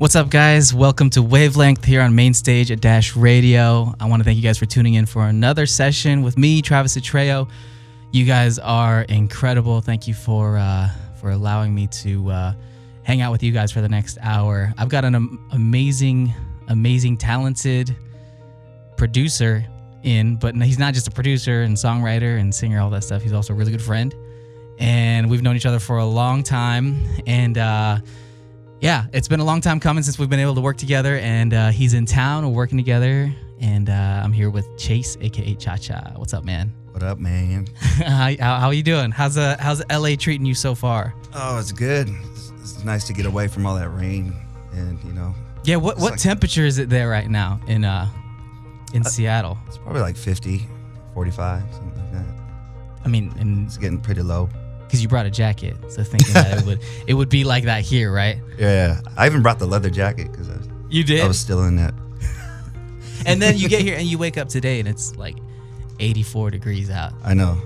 What's up, guys? Welcome to Wavelength here on Main Stage at Dash Radio. I want to thank you guys for tuning in for another session with me, Travis Atreo. You guys are incredible. Thank you for allowing me to hang out with you guys for the next hour. I've got an amazing, talented producer in, but he's not just a producer and songwriter and singer, all that stuff. He's also a really good friend, and we've known each other for a long time. And yeah, it's been a long time coming since we've been able to work together, and he's in town. We're working together, and I'm here with Chase, aka Cha-Cha. What's up, man? What up, man? How are you doing? How's LA treating you so far? Oh, it's good. It's nice to get away from all that rain, and Yeah, what temperature is it there right now in Seattle? It's probably like 50, 45, something like that. I mean, and it's getting pretty low. Because you brought a jacket, so thinking that it would be like that here, right? Yeah, I even brought the leather jacket because I was still in that. And then you get here and you wake up today and it's like 84 degrees out. I know.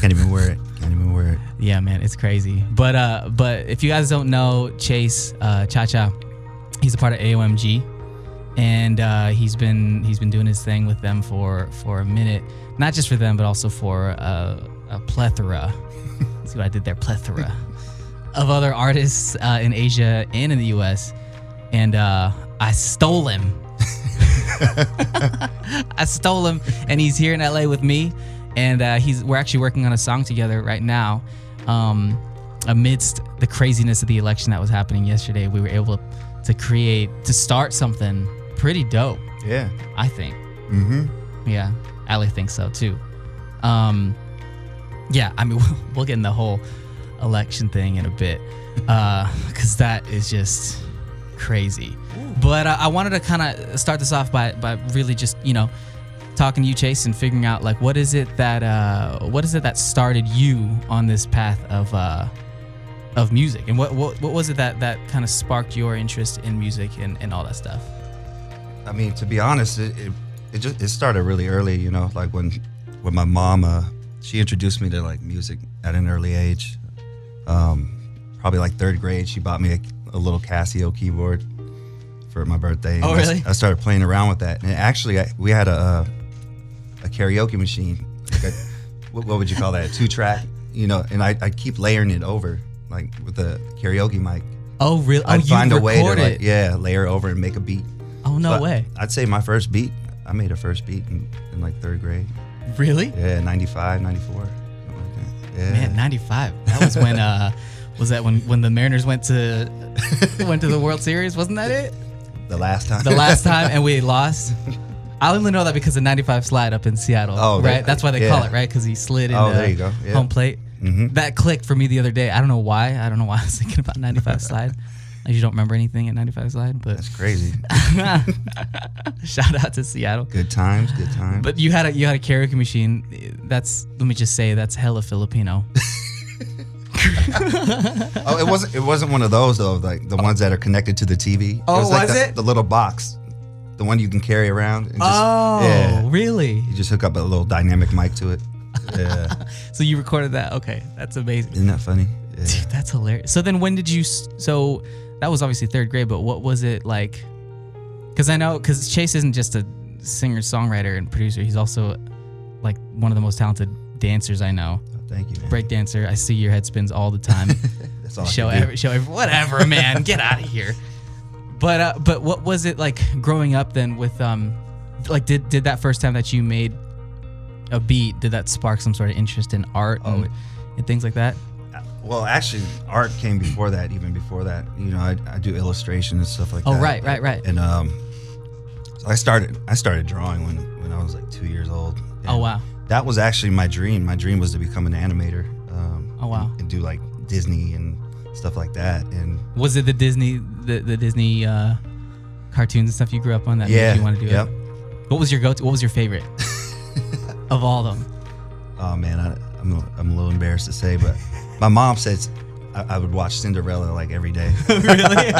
Can't even wear it. Yeah, man, it's crazy. But if you guys don't know Chase, Cha-Cha, he's a part of AOMG, and he's been doing his thing with them for a minute. Not just for them, but also for a plethora. See what I did there? Plethora of other artists in Asia and in the US, and I stole him. And he's here in LA with me, and we're actually working on a song together right now. Amidst the craziness of the election that was happening yesterday, we were able to start something pretty dope. Yeah, I think. Yeah, Ali thinks so too. Yeah, I mean, we'll get in the whole election thing in a bit, because that is just crazy. But I wanted to kind of start this off by really just talking to you, Chase, and figuring out like what is it that started you on this path of music, and what was it that kind of sparked your interest in music and all that stuff? I mean, to be honest, it started really early. Like when my mom. She introduced me to like music at an early age. Probably like third grade, she bought me a little Casio keyboard for my birthday. Oh, really? I started playing around with that. And actually, we had a karaoke machine. Like what would you call that? A 2-track, and I'd keep layering it over, like with a karaoke mic. Oh, really? I'd find a way to layer over and make a beat. Oh, no way. I'd say my first beat, I made a first beat in like third grade. Really? Yeah, 95, 94, something like that. Yeah. Man, 95. That was when was that when the Mariners went to the World Series? Wasn't that it? The last time. The last time, and we lost. I only know that because of 95 slide up in Seattle. Oh, right. That's why they call it, right? Because he slid in there you go. Yeah. Home plate. Mm-hmm. That clicked for me the other day. I don't know why. I was thinking about 95 slide. You don't remember anything at 95 slide, but that's crazy. Shout out to Seattle. Good times. But you had a karaoke machine. Let me just say that's hella Filipino. Oh, it wasn't one of those though, like the ones that are connected to the TV. Oh, it was like it? The little box, the one you can carry around. And just, really? You just hook up a little dynamic mic to it. Yeah. So you recorded that? Okay, that's amazing. Isn't that funny? Yeah. Dude, that's hilarious. So then when did you? So that was obviously third grade, but what was it like? Because Chase isn't just a singer, songwriter, and producer. He's also like one of the most talented dancers I know. Oh, thank you, man. Break dancer. I see your head spins all the time. That's all. Show every whatever, man. Get out of here. But what was it like growing up then with like did that first time that you made a beat, did that spark some sort of interest in art and things like that? Well, actually, art came before that. Even before that, I do illustration and stuff like that. Oh, right. And so I started drawing when I was like 2 years old. Oh, wow. That was actually my dream. My dream was to become an animator. Oh, wow. And do like Disney and stuff like that. And was it the Disney cartoons and stuff you grew up on that made you want to do it? What was your go-to? What was your favorite of all of them? Oh man, I'm a little embarrassed to say, but my mom says I would watch Cinderella like every day. Really?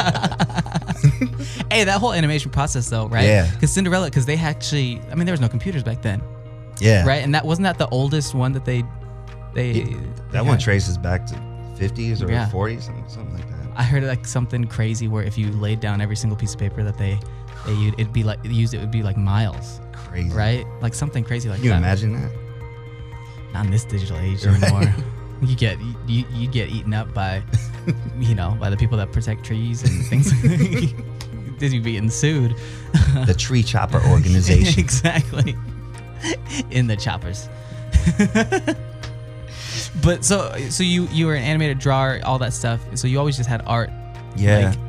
Hey, that whole animation process though, right? Yeah. Because Cinderella, because they actually, there was no computers back then. Yeah. Right, and wasn't that the oldest one that they that one traces back to 50s or 40s, something like that. I heard like something crazy where if you laid down every single piece of paper that they it'd be like used, it would be like miles. Crazy. Right? Like something crazy like Can you that. imagine that? Not in this digital age anymore. You get eaten up by, by the people that protect trees and things. You'd be getting sued. The Tree Chopper Organization. Exactly. In the choppers. But so you were an animated drawer, all that stuff. So you always just had art. Yeah. Like,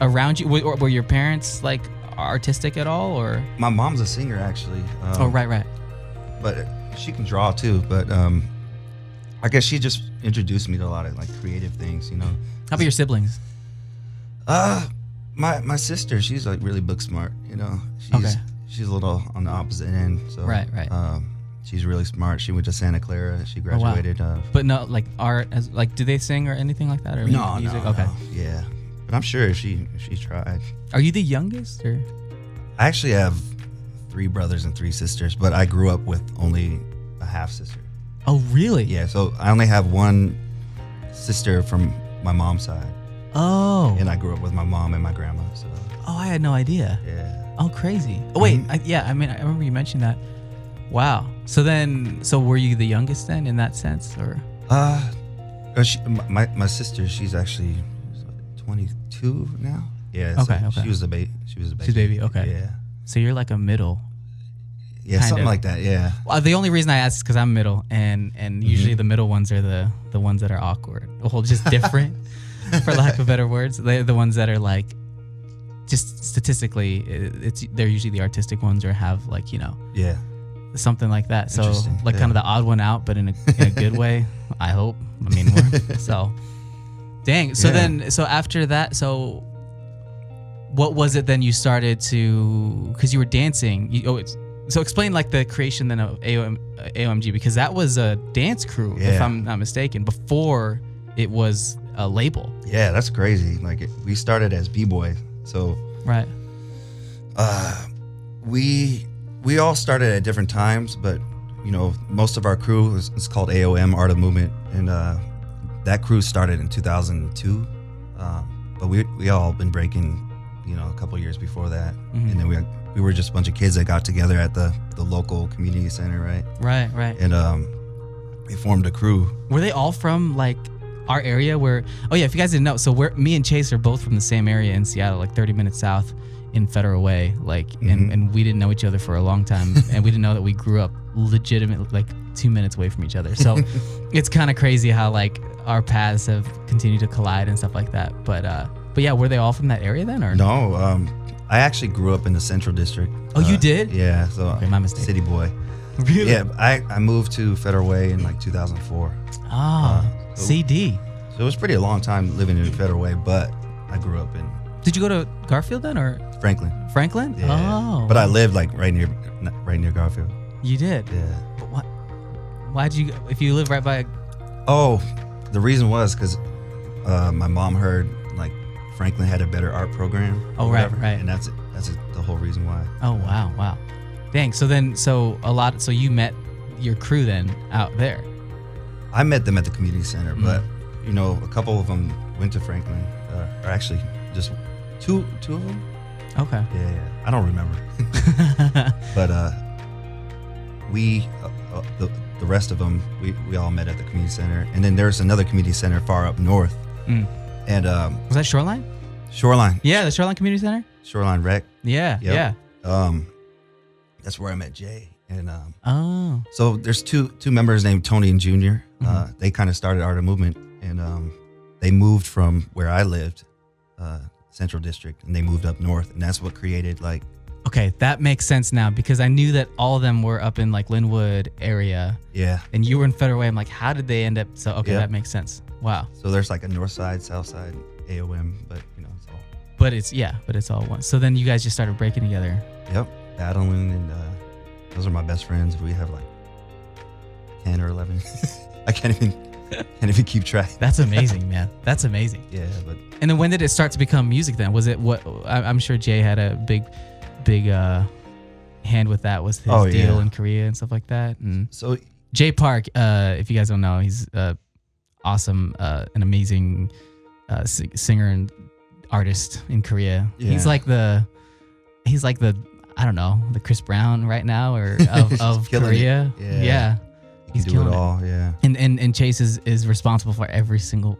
around you. Were your parents like artistic at all, or? My mom's a singer actually. Oh, right. But she can draw too. But I guess she just introduced me to a lot of like creative things. How about your siblings? My sister, she's like really book smart. She's a little on the opposite end. So right. She's really smart. She went to Santa Clara. She graduated. Oh, wow. But no, like art, as like, do they sing or anything like that, or music? No. Okay. No. Yeah, but I'm sure if she tried. Are you the youngest, or? I actually have 3 brothers and 3 sisters, but I grew up with only a half sister. Oh, really? Yeah, so I only have one sister from my mom's side. Oh. And I grew up with my mom and my grandma. So. Oh, I had no idea. Yeah. Oh, crazy. Oh, wait. I remember you mentioned that. Wow. So were you the youngest then in that sense, or? My sister, she's actually 22 now. Yeah. Okay. She was a baby. She's a baby. Okay. Yeah. So you're like a middle. Yeah, something like that. Yeah. Well, the only reason I ask is because I'm middle, and usually the middle ones are the ones that are awkward. Well, just different, for lack of better words. They're the ones that are like, just statistically, they're usually the artistic ones, or have like Yeah. something like that. So like yeah. kind of the odd one out, but in a good way. I hope. I mean, so dang. So then, so after that, so what was it then you started to? Because you were dancing. So explain like the creation then of AOMG, because that was a dance crew, if I'm not mistaken, before it was a label. Yeah, that's crazy. Like we started as b-boys. So right. We all started at different times, but most of our crew is called AOM, Art of Movement, and that crew started in 2002. But we all been breaking, a couple years before that, and then we were just a bunch of kids that got together at the local community center, right? Right. And we formed a crew. Were they all from like our area? If you guys didn't know, so me and Chase are both from the same area in Seattle, like 30 minutes south in Federal Way, like, and we didn't know each other for a long time, and we didn't know that we grew up legitimately like 2 minutes away from each other. So it's kind of crazy how like our paths have continued to collide and stuff like that. But yeah, were they all from that area then, or no? I actually grew up in the Central District. Oh, you did? Yeah. So okay, my mistake. City boy. Really? Yeah. I moved to Federal Way in like 2004. CD. So it was pretty a long time living in Federal Way, but I grew up in. Did you go to Garfield then, or Franklin? Franklin? Yeah. Oh. But I lived like right near Garfield. You did? Yeah. But why'd you, if you live right by? Oh, the reason was because my mom heard like Franklin had a better art program. Oh, right. And that's the whole reason why. Oh, wow. Dang. So you met your crew then out there? I met them at the community center, but a couple of them went to Franklin, or actually just two of them. Okay. Yeah. I don't remember. But the rest of them, we all met at the community center, and then there's another community center far up north. And was that Shoreline? Shoreline. Yeah, the Shoreline Community Center. Shoreline Rec. Yeah. Yep. Yeah. That's where I met Jay. And so there's two members named Tony and Junior. They kind of started Art of Movement, and they moved from where I lived, Central District, and they moved up north, and that's what created like. Okay, that makes sense now, because I knew that all of them were up in like Linwood area. Yeah. And you were in Federal Way. I'm like, how did they end up? So okay, that makes sense. Wow. So there's like a north side, south side, AOM, but it's all. But it's all one. So then you guys just started breaking together. Yep, battling, and those are my best friends. We have like 10 or 11. I can't even keep track. That's amazing, man. That's amazing. Yeah, but. And then when did it start to become music? Then was it what? I'm sure Jay had a big hand with that. Was his deal in Korea and stuff like that. And so Jay Park, if you guys don't know, he's awesome, an amazing singer and artist in Korea. Yeah. He's like the I don't know, the Chris Brown right now or of Korea. Yeah. He can do it all. Yeah. And Chase is responsible for every single,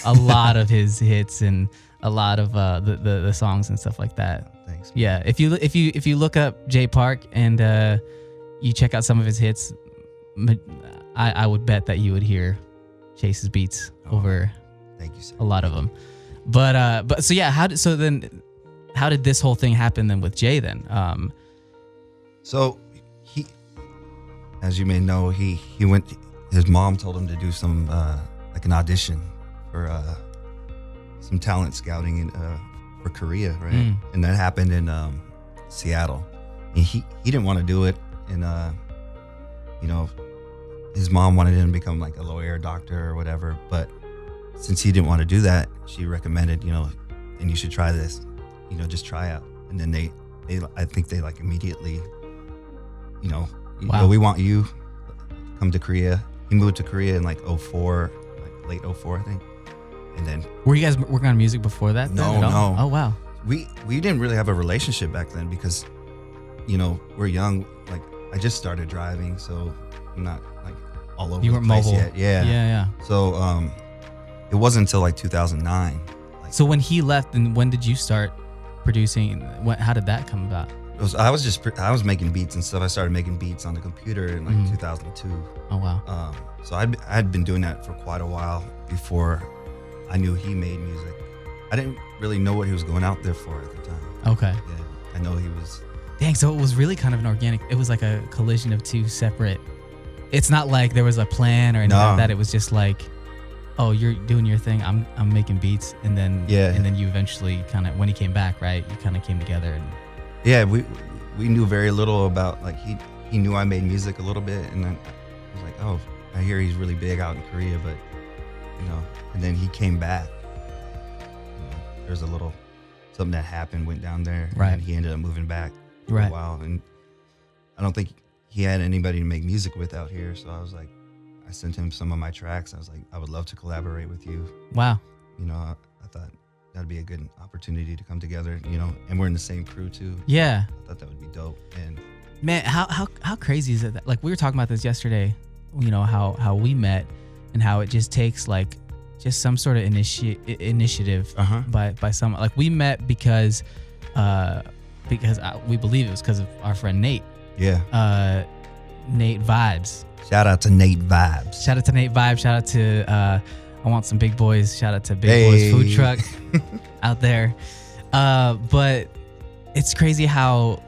a lot of his hits and a lot of the songs and stuff like that. Thanks. Yeah. If you look up Jay Park and you check out some of his hits, I would bet that you would hear Chase's beats over Thank you, sir. a lot of them. But so yeah, how did this whole thing happen then with Jay then? So he, as you may know, he went. His mom told him to do some like an audition for some talent scouting for Korea, right? And that happened in Seattle. And he didn't want to do it, and his mom wanted him to become like a lawyer, doctor, or whatever. But since he didn't want to do that, she recommended, and you should try this. Just try out. And then they I think they like immediately, Wow. we want you, come to Korea. He moved to Korea in like 04, like late 04, I think. And then Were you guys working on music before that? No, then at all? no. Oh wow. we didn't really have a relationship back then because, we're young. Like I just started driving, so I'm not like all over You the weren't place mobile. yet. Yeah. Yeah. So it wasn't until like 2009. So when he left, and when did you start producing? How did that come about? I was making beats and stuff. I started making beats on the computer in like 2002. Oh wow. So I'd been doing that for quite a while before I knew he made music. I didn't really know what he was going out there for at the time. Okay. Yeah, I know he was. Dang. So it was really kind of an organic. It was like a collision of two separate. It's not like there was a plan or anything like that. It was just like, oh, you're doing your thing. I'm making beats, and then and then you eventually kind of, when he came back, right? You kind of came together and. Yeah, we knew very little about, like, he knew I made music a little bit, and then I was like, oh, I hear he's really big out in Korea, but and then he came back. There's a little something that happened, went down there, right? And he ended up moving back for right. a while, and I don't think he had anybody to make music with out here, so I was like, I sent him some of my tracks. I was like, I would love to collaborate with you. Wow. I thought that'd be a good opportunity to come together, and we're in the same crew too. Yeah. I thought that would be dope. And man, how crazy is it that, like, we were talking about this yesterday, how we met and how it just takes like just some sort of initiative by someone. Like we met because we believe it was because of our friend Nate. Yeah. Nate Vibes. Shout out to Nate Vibes. Shout out to Nate Vibes. Shout out to I Want Some Big Boys. Shout out to Big Boys Food Truck out there. But it's crazy how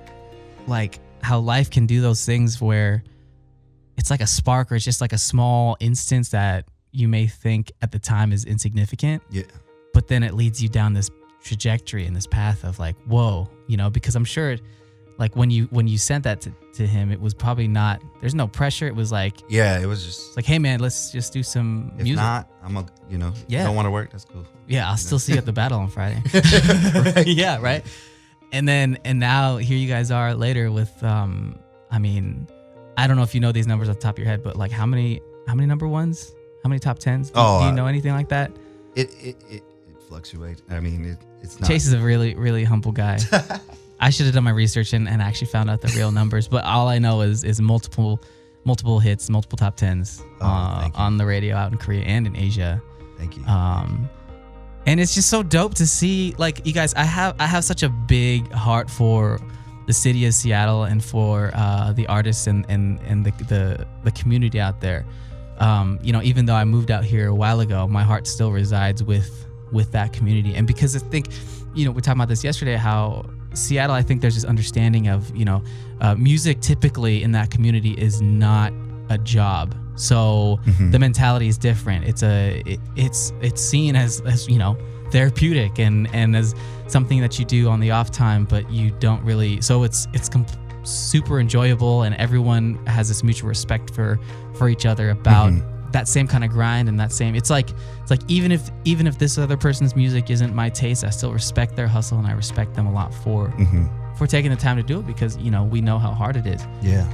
life can do those things where it's like a spark, or it's just like a small instance that you may think at the time is insignificant. Yeah. But then it leads you down this trajectory and this path of like, whoa, because I'm sure like when you sent that to him, it was probably not, there's no pressure. It was like, yeah, it was just like, hey man, let's just do some if music. If not, you don't want to work, that's cool. Yeah, I'll still see you at the battle on Friday. Right. Yeah, right. And now here you guys are later with I mean, I don't know if you know these numbers off the top of your head, but like how many number ones? How many top 10s? Do you know anything like that? It fluctuates. I mean, it's not. Chase is a really, really humble guy. I should have done my research and actually found out the real numbers, but all I know is multiple hits, multiple top 10s on the radio out in Korea and in Asia. Thank you. And it's just so dope to see, like, you guys. I have such a big heart for the city of Seattle and for the artists and the community out there. Even though I moved out here a while ago, my heart still resides with that community. And because I think, we're talking about this yesterday, how Seattle, I think there's this understanding of, music typically in that community is not a job. So the mentality is different. It's seen as therapeutic and as something that you do on the off time, but you don't really. So it's super enjoyable, and everyone has this mutual respect for each other about that same kind of grind and that same. It's like even if this other person's music isn't my taste, I still respect their hustle, and I respect them a lot for taking the time to do it, because we know how hard it is. Yeah.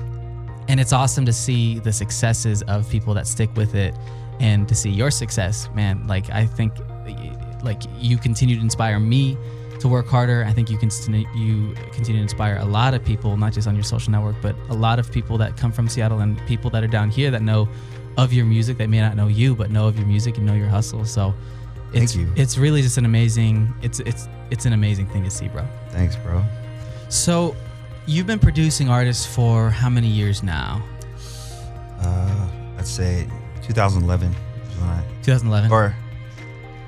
And it's awesome to see the successes of people that stick with it and to see your success, man. Like, I think like you continue to inspire me to work harder. I think you continue to inspire a lot of people, not just on your social network, but a lot of people that come from Seattle and people that are down here that know of your music, that may not know you, but know of your music and know your hustle. So it's really just an amazing, it's an amazing thing to see, bro. Thanks, bro. So you've been producing artists for how many years now? I'd say 2011 is when 2011. Or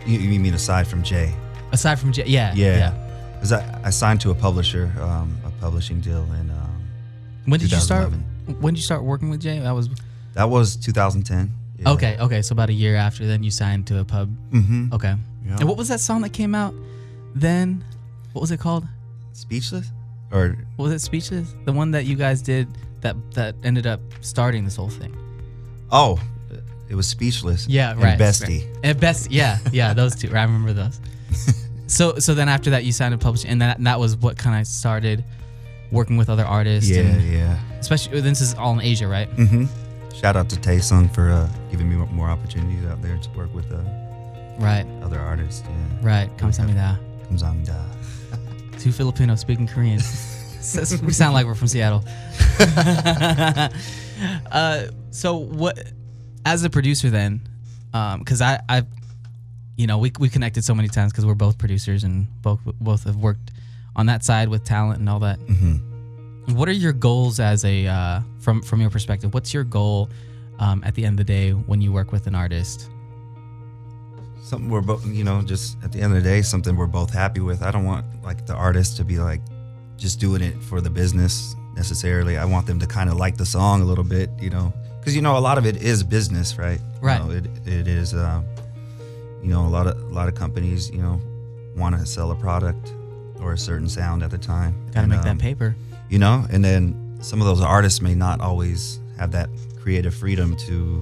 you mean aside from Jay? Aside from Jay, yeah. Because I signed to a publisher, a publishing deal in when did you start? When did you start working with Jay? That was 2010. Yeah. Okay. So about a year after, then you signed to a pub. Mm-hmm. Okay. Yeah. And what was that song that came out then? What was it called? Speechless? Or was it Speechless? The one that you guys did that ended up starting this whole thing. Oh, it was Speechless. Yeah, right. And Bestie. Right. And Bestie, yeah, those two. I remember those. So then after that, you signed to publish, and that was what kind of started working with other artists. Yeah. Especially, this is all in Asia, right? Mm-hmm. Shout out to Taesung for giving me more opportunities out there to work with right other artists. Yeah. Right. Kamsahamnida. Kamsahamnida. Two Filipinos speaking Korean. We sound like we're from Seattle. So what, as a producer then, because I we connected so many times because we're both producers and both have worked on that side with talent and all that. Mm-hmm. What are your goals as a from your perspective? What's your goal at the end of the day when you work with an artist? Something we're both, just at the end of the day, something we're both happy with. I don't want like the artist to be like just doing it for the business necessarily. I want them to kind of like the song a little bit, because a lot of it is business, right? Right. It is. A lot of companies, want to sell a product or a certain sound at the time. Got to make that paper. And then some of those artists may not always have that creative freedom to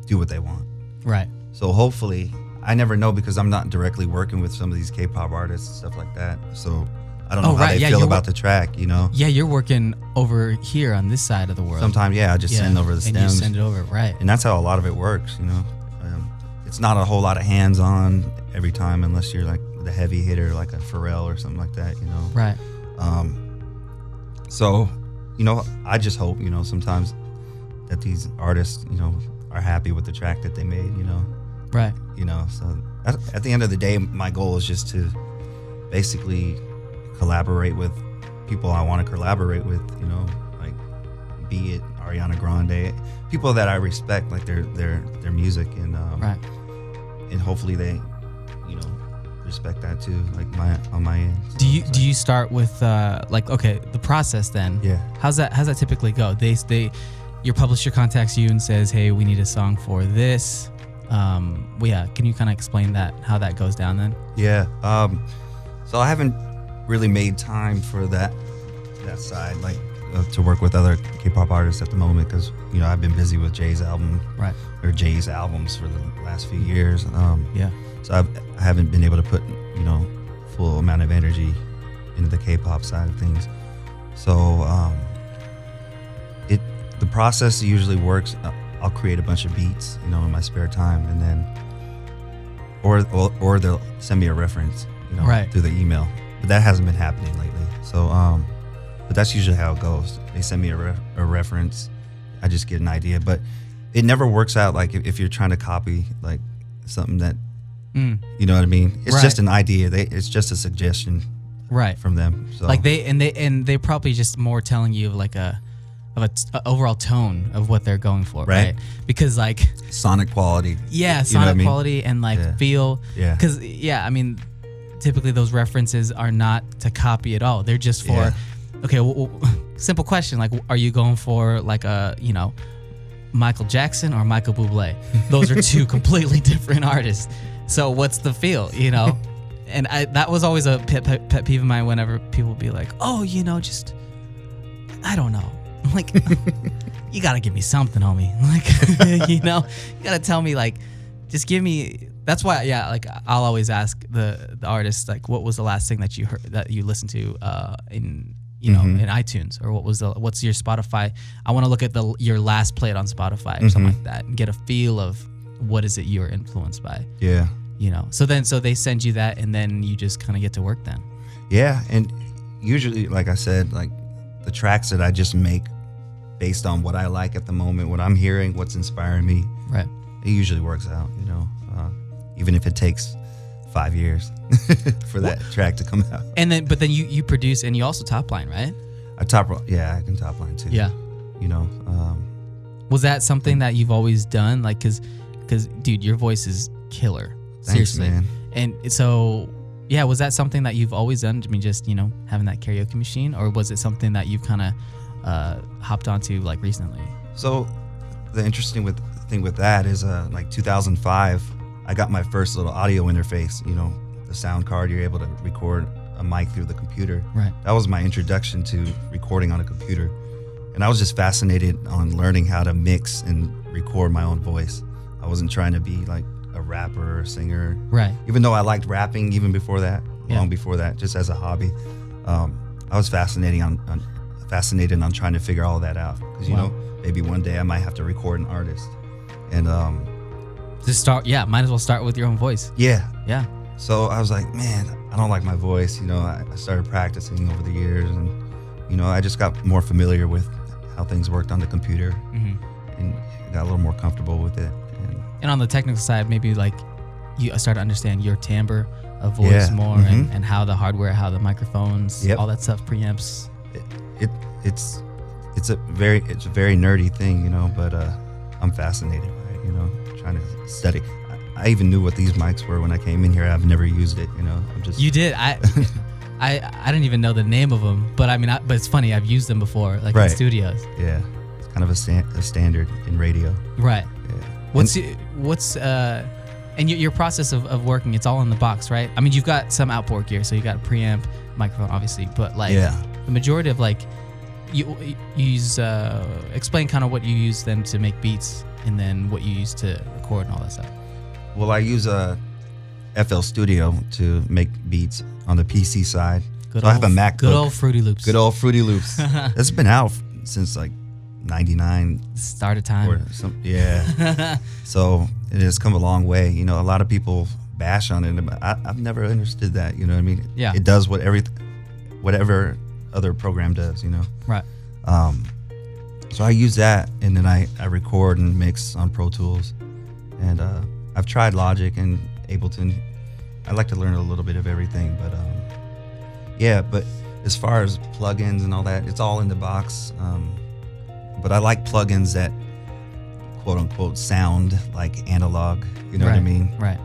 do what they want. Right. So hopefully, I never know because I'm not directly working with some of these K-pop artists and stuff like that. So I don't know how they feel about the track, Yeah, you're working over here on this side of the world. Sometimes, I just send over the stems. And you send it over, right. And that's how a lot of it works, It's not a whole lot of hands-on every time unless you're like the heavy hitter, like a Pharrell or something like that, Right. So, I just hope, sometimes that these artists, are happy with the track that they made, Right. So at the end of the day, my goal is just to basically collaborate with people I want to collaborate with, like be it Ariana Grande, people that I respect, like their music, and right. And hopefully they, respect that too, like on my end. So, do you start with the process then? Yeah. How's that typically go? Your publisher contacts you and says, hey, we need a song for this. Can you kind of explain how that goes down then? Yeah. So I haven't really made time for that side, like to work with other K-pop artists at the moment because I've been busy with Jay's album, right, or Jay's albums for the last few years. So I haven't been able to put full amount of energy into the K-pop side of things. So the process usually works. I'll create a bunch of beats, in my spare time, and then or they'll send me a reference, right, through the email. But that hasn't been happening lately. So but that's usually how it goes. They send me a reference. I just get an idea, but it never works out. Like if you're trying to copy like something that, you know what I mean? It's just an idea. It's just a suggestion, right, from them. So like they probably just more telling you like a overall tone of what they're going for, right? Because like sonic quality, sonic quality and like feel, because typically those references are not to copy at all. They're just for simple question, like are you going for like a Michael Jackson or Michael Bublé? Those are two completely different artists. So what's the feel, And that was always a pet peeve of mine whenever people would be like, oh, just I don't know. Like, you got to give me something, homie. Like, you got to tell me, like, just give me. That's why, like, I'll always ask the artist, like, what was the last thing that you heard, that you listened to in you know, in iTunes, or what's your Spotify? I want to look at your last played on Spotify or something like that and get a feel of what is it you're influenced by. Yeah. You know, so they send you that, and then you just kind of get to work then. Yeah, and usually, like I said, like the tracks that I just make based on what I like at the moment, what I'm hearing, what's inspiring me. Right. It usually works out, you know, even if it takes 5 years for that track to come out. And then, but then you produce, and you also top line, right? I can top line too. Yeah. You know. Was that something that you've always done? Like, cause dude, your voice is killer. Thanks, Seriously. man. And so, yeah, was that something that you've always done? I mean, just, you know, having that karaoke machine, or was it something that you've kind of hopped onto like recently? So the interesting thing with that is like 2005, I got my first little audio interface, you know, the sound card, you're able to record a mic through the computer. Right. That was my introduction to recording on a computer. And I was just fascinated on learning how to mix and record my own voice. I wasn't trying to be like a rapper or a singer. Right. Even though I liked rapping even before that, long before that, just as a hobby. I was fascinated on trying to figure all that out. Because, you know, maybe one day I might have to record an artist. And just might as well start with your own voice. Yeah. So I was like, man, I don't like my voice. You know, I started practicing over the years, and, you know, I just got more familiar with how things worked on the computer, and got a little more comfortable with it. And on the technical side, maybe like you start to understand your timbre of voice more, and how the hardware, how the microphones, all that stuff, preamps. It's a very nerdy thing, you know, but I'm fascinated by it, you know, trying to study. I even knew what these mics were when I came in here. I've never used it, you know. You did. I didn't even know the name of them, but I mean, but it's funny. I've used them before, like in studios. Yeah, it's kind of a standard in radio. Right. Yeah. And your process of working, it's all in the box, right? I mean, you've got some outboard gear, so you got a preamp, microphone, obviously, but like the majority of like you use explain kind of what you use then to make beats, and then what you use to record and all that stuff. Well, I use a FL Studio to make beats on the PC side. I have a MacBook. Good old Fruity Loops. Good old Fruity Loops. It's been out since like 99. Start of time. So it has come a long way. You know, a lot of people bash on it, but I've never understood that. You know what I mean? Yeah. It does whatever other program does, you know? Right. So I use that, and then I record and mix on Pro Tools. And I've tried Logic and Ableton. I like to learn a little bit of everything, but but as far as plugins and all that, it's all in the box. But I like plugins that quote unquote sound like analog, you know what I mean? Right.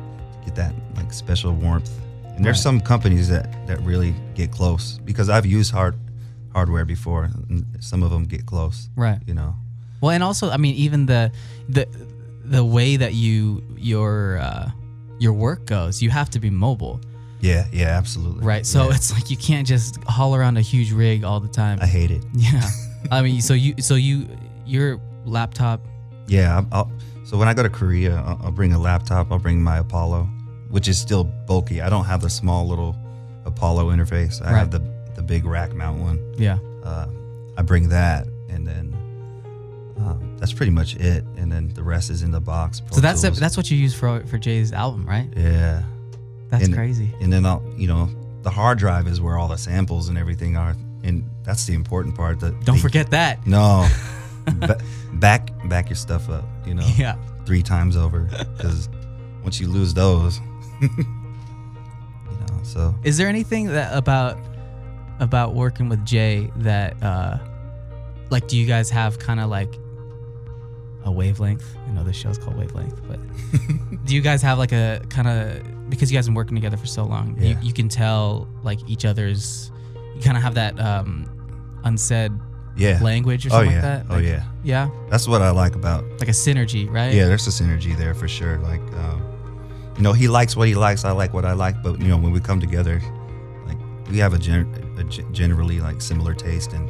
Get that like special warmth. And there's some companies that really get close, because I've used hardware before, and some of them get close. Right. You know. Well, and also, I mean, even the way that your work goes, you have to be mobile. Yeah, absolutely. Right. So it's like you can't just haul around a huge rig all the time. I hate it. Yeah. I mean, your laptop. Yeah. So when I go to Korea, I'll bring a laptop. I'll bring my Apollo, which is still bulky. I don't have the small little Apollo interface. I have the big rack mount one. Yeah. I bring that, and then that's pretty much it. And then the rest is in the box. So that's what you use for Jay's album, right? Yeah. That's crazy. And then the hard drive is where all the samples and everything are, and that's the important part. Don't forget that. No. back your stuff up, you know. Yeah. 3 times over, because once you lose those, you know. So is there anything that about working with Jay that like, do you guys have kind of like a wavelength? I know this show's called Wavelength, but do you guys have like a kind of, because you guys have been working together for so long, you can tell like each other's, you kind of have that unsaid language or something like that? Like, yeah. That's what I like about, like a synergy, right? Yeah, there's a synergy there for sure. Like, you know, he likes what he likes, I like what I like, but, you know, when we come together, like, we have a generally like similar taste in,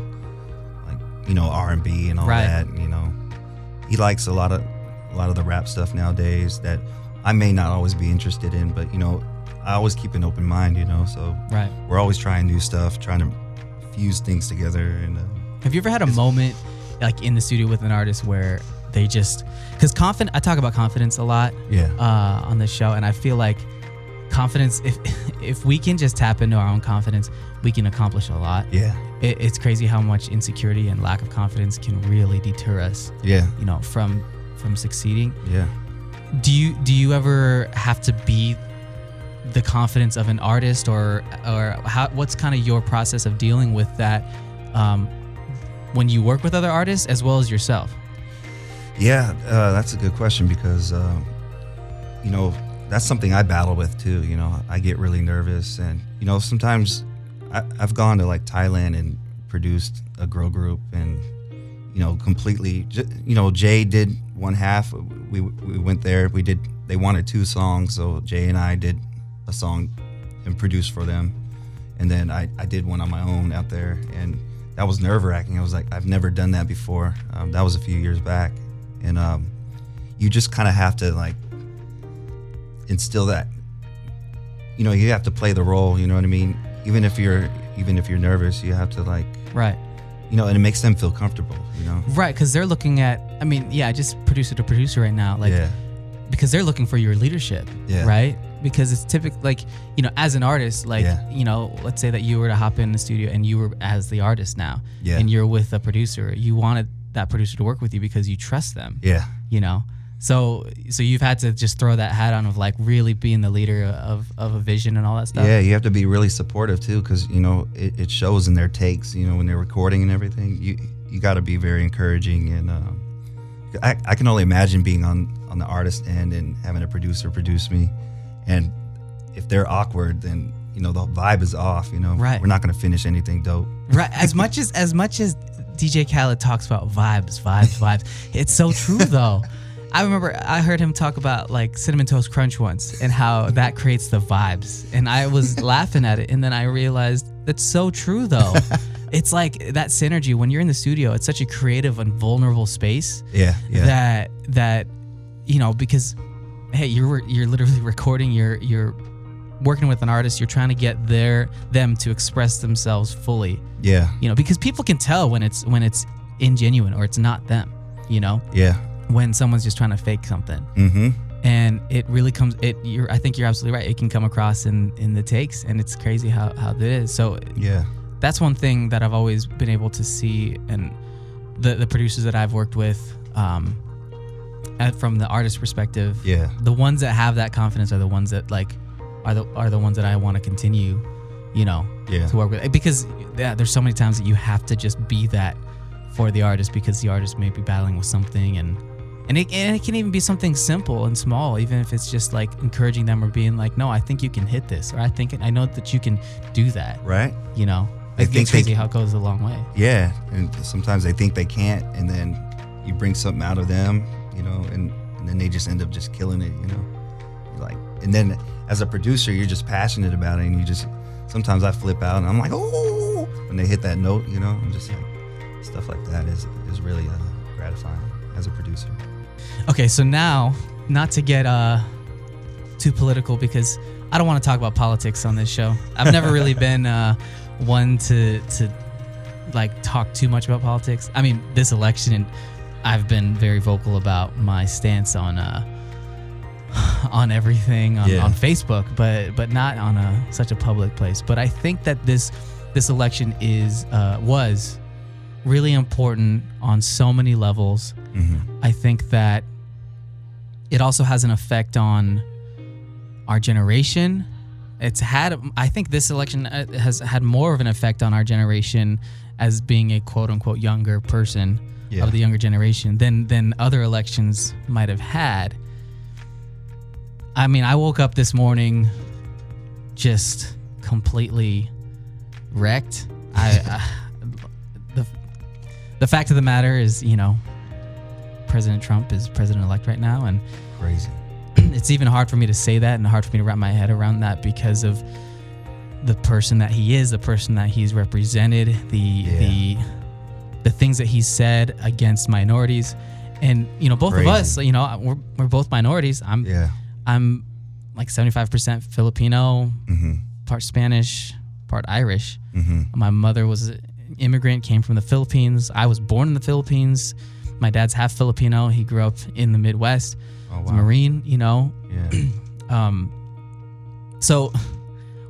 like, you know, R&B and all that. You know, he likes a lot of the rap stuff nowadays that I may not always be interested in, but, you know, I always keep an open mind, you know. So we're always trying new stuff, trying to fuse things together. And have you ever had a moment like in the studio with an artist where they just, because I talk about confidence a lot on this show, and I feel like confidence, if we can just tap into our own confidence, we can accomplish a lot. It's crazy how much insecurity and lack of confidence can really deter us from succeeding. Do you ever have to be the confidence of an artist, or what's kind of your process of dealing with that when you work with other artists as well as yourself? That's a good question, because that's something I battle with too. I get really nervous, and sometimes I've gone to like Thailand and produced a girl group, and completely, Jay did one half. We went there. They wanted 2 songs, so Jay and I did a song and produced for them, and then I did one on my own out there, and that was nerve-wracking. I was like, I've never done that before. That was a few years back, and you just kind of have to like instill that. You have to play the role. You know what I mean? Even if you're nervous, you have to like and it makes them feel comfortable. Right, because they're looking at. I mean, just producer to producer right now, like because they're looking for your leadership, right? Because it's typically like, as an artist, like, let's say that you were to hop in the studio and you were as the artist now, and you're with a producer, you wanted that producer to work with you because you trust them. So you've had to just throw that hat on of like really being the leader of a vision and all that stuff. You have to be really supportive too, because it shows in their takes. When they're recording and everything, you got to be very encouraging. And I can only imagine being on the artist end and having a producer produce me, and if they're awkward, then the vibe is off. We're not going to finish anything dope. Right. As much as DJ Khaled talks about vibes, it's so true though. I remember I heard him talk about like Cinnamon Toast Crunch once and how that creates the vibes. And I was laughing at it. And then I realized that's so true though. It's like that synergy when you're in the studio, it's such a creative and vulnerable space. That because hey, you're literally recording, you're working with an artist, you're trying to get them to express themselves fully. Because people can tell when it's ingenuine or it's not them, when someone's just trying to fake something. And it really comes, I think you're absolutely right. It can come across in the takes, and it's crazy how that is. So that's one thing that I've always been able to see, and the producers that I've worked with, from the artist perspective, the ones that have that confidence are the ones that like are the ones that I want to continue, to work with, because there's so many times that you have to just be that for the artist, because the artist may be battling with something, and it can even be something simple and small, even if it's just like encouraging them or being like, no, I think you can hit this, or I know that you can do that. Right. It's crazy how it goes a long way. Yeah. And sometimes they think they can't, and then you bring something out of them, and then they just end up just killing it, Like, and then as a producer, you're just passionate about it, and sometimes I flip out and I'm like, oh, when they hit that note, I'm just like, stuff like that is really gratifying as a producer. Okay, so now, not to get too political, because I don't want to talk about politics on this show. I've never really been one to like talk too much about politics. I mean, this election, and I've been very vocal about my stance on everything on Facebook, but not on such a public place. But I think that this election was really important on so many levels. I think that it also has an effect on our generation. I think this election has had more of an effect on our generation as being a quote unquote younger person of the younger generation than other elections might have had. I mean, I woke up this morning just completely wrecked. The fact of the matter is, President Trump is president-elect right now, and crazy. It's even hard for me to say that, and hard for me to wrap my head around that, because of the person that he is, the person that he's represented, the things that he's said against minorities, and both of us, we're both minorities. I'm like 75% Filipino, part Spanish, part Irish. My mother was an immigrant, came from the Philippines. I was born in the Philippines. My dad's half Filipino. He grew up in the Midwest. He's a Marine, you know. Yeah. So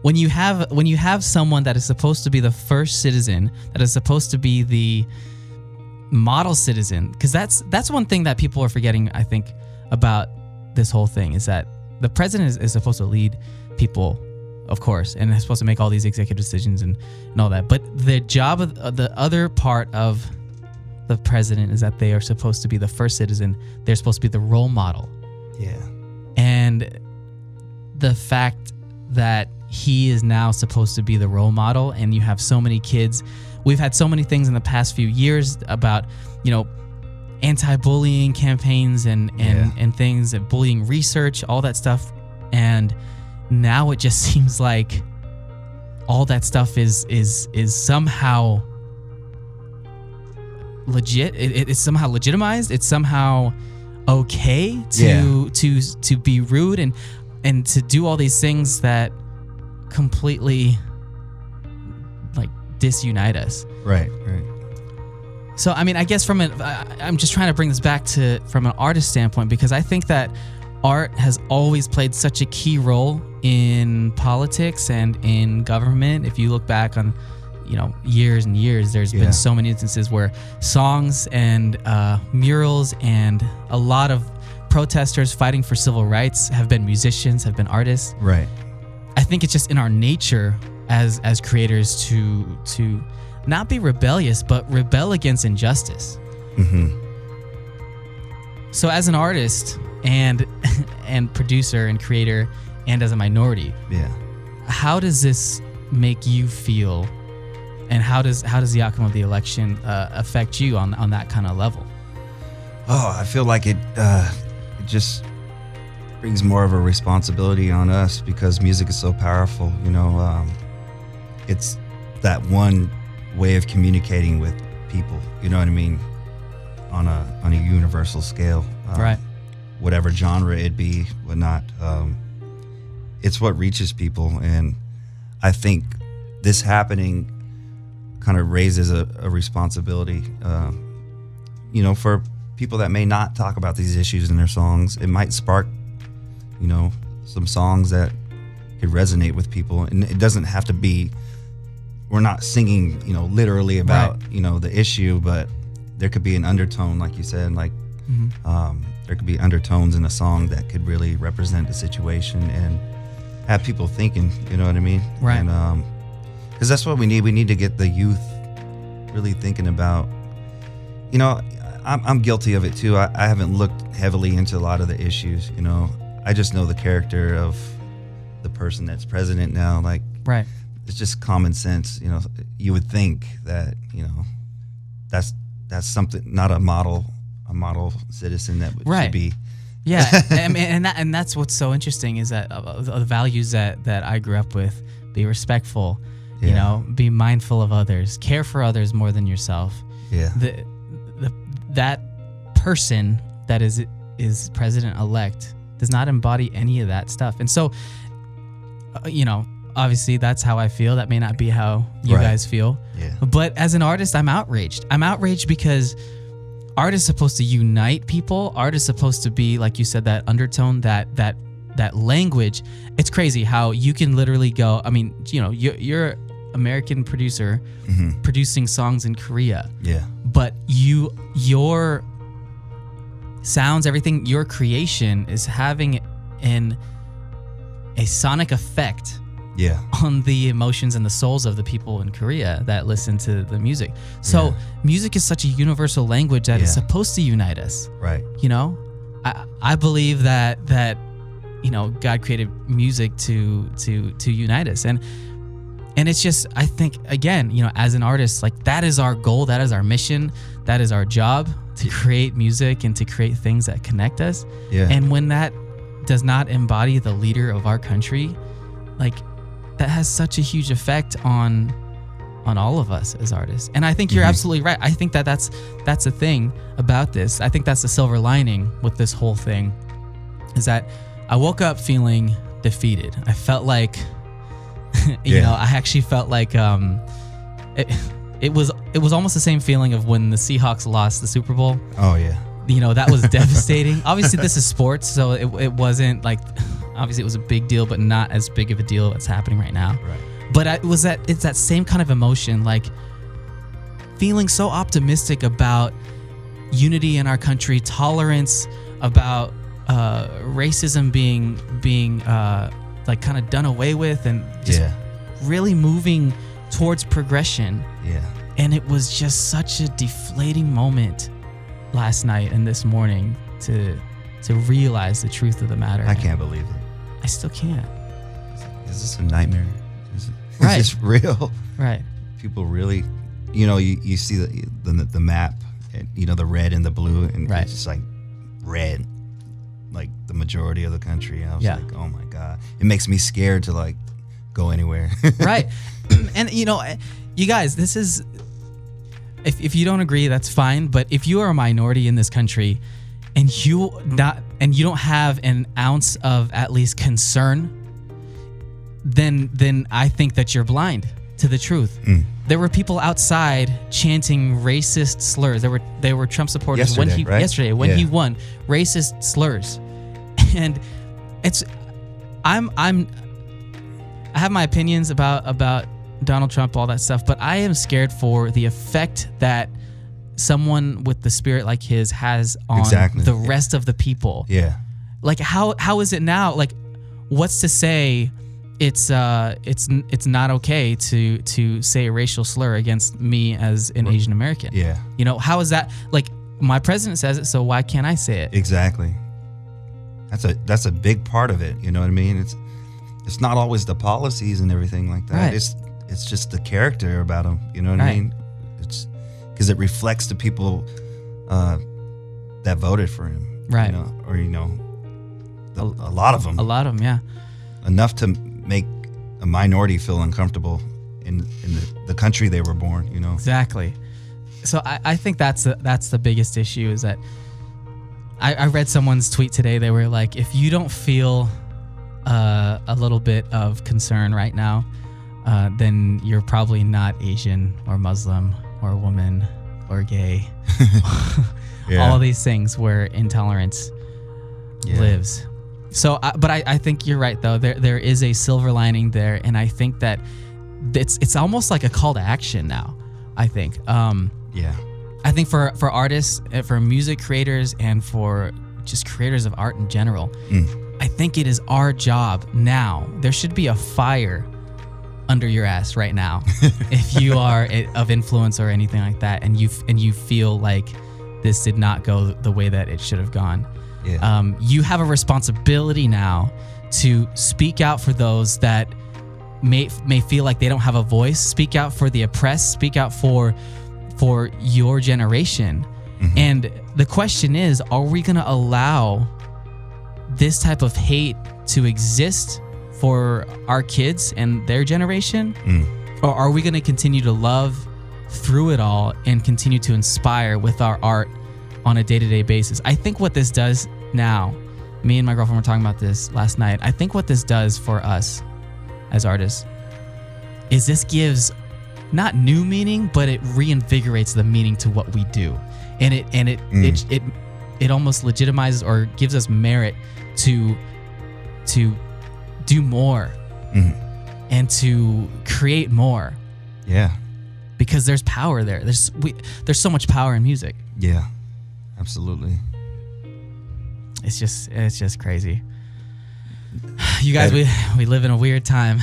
when you have someone that is supposed to be the first citizen, that is supposed to be the model citizen, because that's one thing that people are forgetting, I think, about this whole thing, is that the president is supposed to lead people, of course, and is supposed to make all these executive decisions and all that. But the job of the other part of the president is that they are supposed to be the first citizen. They're supposed to be the role model. Yeah. And the fact that he is now supposed to be the role model, and you have so many kids. We've had so many things in the past few years about, you know, anti-bullying campaigns and things, and bullying research, all that stuff. And now it just seems like all that stuff is somehow legit. It's somehow legitimized. It's somehow okay to be rude and to do all these things that completely like disunite us. Right. So, I mean, I guess I'm just trying to bring this back from an artist standpoint, because I think that art has always played such a key role in politics and in government. If you look back on, you know, years and years, there's been so many instances where songs and murals and a lot of protesters fighting for civil rights have been musicians, have been artists. Right. I think it's just in our nature as creators to not be rebellious, but rebel against injustice. So as an artist and producer and creator, and as a minority, how does this make you feel, and how does the outcome of the election affect you on that kind of level? Oh, I feel like it just brings more of a responsibility on us, because music is so powerful. You know, it's that one way of communicating with people. You know what I mean? On a universal scale. Right. Whatever genre it be, whatnot. It's what reaches people, and I think this happening kind of raises a responsibility. You know, for people that may not talk about these issues in their songs, it might spark, you know, some songs that could resonate with people. And it doesn't have to be, we're not singing, you know, literally about, you know, the issue, but there could be an undertone, like you said, like there could be undertones in a song that could really represent the situation and have people thinking, you know what I mean? Right. And because that's what we need. We need to get the youth really thinking about, you know, I'm guilty of it too. I haven't looked heavily into a lot of the issues, you know. I just know the character of the person that's president now. Like, right. It's just common sense, you know. You would think that, you know, that's something, not a model citizen that should be. Yeah, I mean, and that's what's so interesting, is that the values that I grew up with: be respectful, you know, be mindful of others, care for others more than yourself. Yeah. That person that is president-elect does not embody any of that stuff. And so, you know, obviously that's how I feel. That may not be how you guys feel. Yeah. But as an artist, I'm outraged. I'm outraged because art is supposed to unite people. Art is supposed to be, like you said, that undertone, that language. It's crazy how you can literally go, I mean, you know, you're American producer producing songs in Korea. Yeah. But your sounds, everything, your creation is having a sonic effect on the emotions and the souls of the people in Korea that listen to the music. So music is such a universal language that is supposed to unite us. Right. You know, I believe that you know, God created music to unite us, and it's just, I think, again, you know, as an artist, like, that is our goal, that is our mission, that is our job, to create music and to create things that connect us. Yeah. And when that does not embody the leader of our country, like, that has such a huge effect on all of us as artists. And I think you're absolutely right. I think that's the thing about this. I think that's the silver lining with this whole thing, is that I woke up feeling defeated. I felt like You know, I actually felt like it was almost the same feeling of when the Seahawks lost the Super Bowl. Oh yeah. You know, that was devastating. Obviously, this is sports, so it wasn't like, obviously it was a big deal, but not as big of a deal that's happening right now. Right. But it's that same kind of emotion, like feeling so optimistic about unity in our country, tolerance, about racism being like kind of done away with, and just really moving towards progression. Yeah. And it was just such a deflating moment last night and this morning to realize the truth of the matter. I can't believe it. I still can't. Is this a nightmare? Is Right. this real? Right. People really, you know, you see the map, and, you know, the red and the blue, and Right. it's just like red, like the majority of the country. I was like, oh my God. It makes me scared to like go anywhere. Right. And you know, you guys, this is, if you don't agree, that's fine. But if you are a minority in this country and you don't have an ounce of at least concern, then I think that you're blind to the truth. There were people outside chanting racist slurs. There were Trump supporters yesterday when he won, racist slurs. And I have my opinions about Donald Trump, all that stuff, but I am scared for the effect that someone with the spirit like his has on the rest of the people. Yeah. Like how is it now? Like, what's to say it's not okay to say a racial slur against me as an Asian American? Yeah. You know, how is that? Like, my president says it, so why can't I say it? Exactly. That's a big part of it. You know what I mean? It's not always the policies and everything like that. Right. It's just the character about them. You know what I mean? It's because it reflects the people that voted for him. Right. You know, or a lot of them. A lot of them, yeah. Enough to make a minority feel uncomfortable in the country they were born. You know. Exactly. So I think that's the biggest issue, is that I read someone's tweet today. They were like, if you don't feel a little bit of concern right now, then you're probably not Asian or Muslim or woman or gay. All of these things where intolerance lives. So, but I think you're right, though. There is a silver lining there, and I think that it's almost like a call to action now, I think. I think for artists, for music creators, and for just creators of art in general, I think it is our job now. There should be a fire under your ass right now if you are of influence or anything like that, and you feel like this did not go the way that it should have gone. You have a responsibility now to speak out for those that may feel like they don't have a voice. Speak out for the oppressed. Speak out for your generation. And the question is, are we going to allow this type of hate to exist for our kids and their generation? Or are we going to continue to love through it all and continue to inspire with our art on a day-to-day basis? I think what this does now, me and my girlfriend were talking about this last night, I think what this does for us as artists is this gives not new meaning, but it reinvigorates the meaning to what we do. And it almost legitimizes or gives us merit to do more and to create more. Yeah. Because there's power there. There's so much power in music. Yeah. Absolutely. It's just crazy. You guys, we live in a weird time.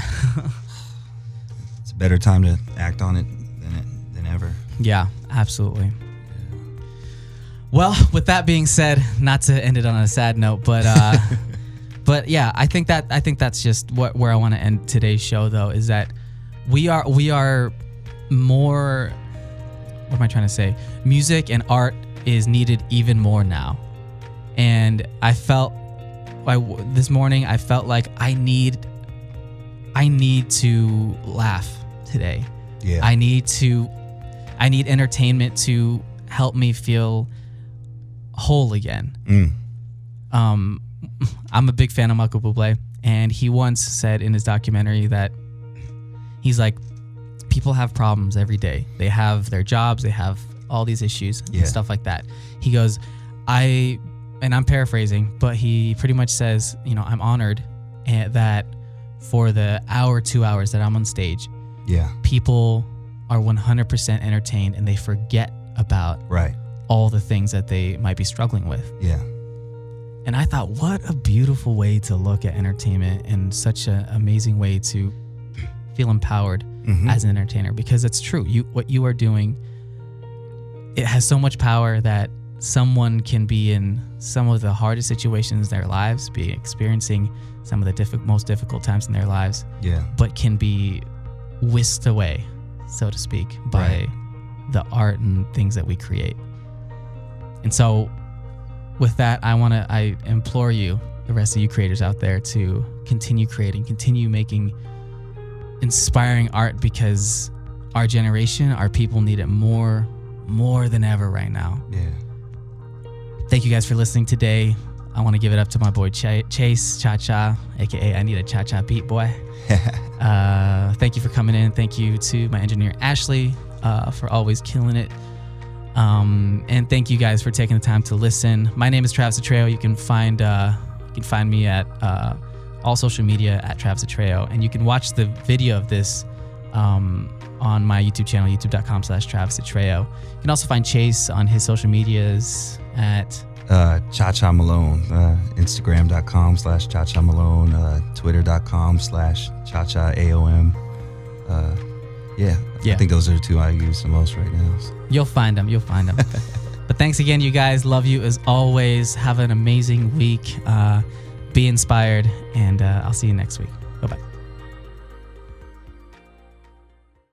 It's a better time to act on it than ever. Yeah, absolutely. Well, with that being said, not to end it on a sad note, but but yeah, I think that's just where I want to end today's show, though, is that we are more, what am I trying to say? Music and art is needed even more now. And I felt this morning, I felt like I need to laugh today. Yeah. I need entertainment to help me feel whole again. I'm a big fan of Michael Bublé, and he once said in his documentary that He's like, people have problems every day. They have their jobs, they have all these issues and stuff like that. He goes, and I'm paraphrasing, but he pretty much says, I'm honored that for the hour, 2 hours that I'm on stage, people are 100% entertained and they forget about all the things that they might be struggling with. Yeah. And I thought, what a beautiful way to look at entertainment and such an amazing way to feel empowered as an entertainer, because it's true. What you are doing, it has so much power that someone can be in some of the hardest situations in their lives, be experiencing some of the most difficult times in their lives, but can be whisked away, so to speak, by the art and things that we create. And so with that, I implore you, the rest of you creators out there, to continue creating, continue making inspiring art, because our generation, our people need it more than ever right now. Yeah. Thank you guys for listening today. I want to give it up to my boy Chase Cha-Cha, aka I Need a Cha-Cha Beat Boy. Thank you for coming in. Thank you to my engineer Ashley for always killing it. And thank you guys for taking the time to listen. My name is Travis Atreo. You can find me at all social media at Travis Atreo, and you can watch the video of this on my YouTube channel, youtube.com/Travis Atreo. You can also find Chase on his social medias at Cha-Cha Malone, Instagram.com/Cha-Cha Malone, Twitter.com/Cha-Cha-AOM. I think those are the two I use the most right now. So. You'll find them. But thanks again, you guys. Love you as always. Have an amazing week. Be inspired, and I'll see you next week.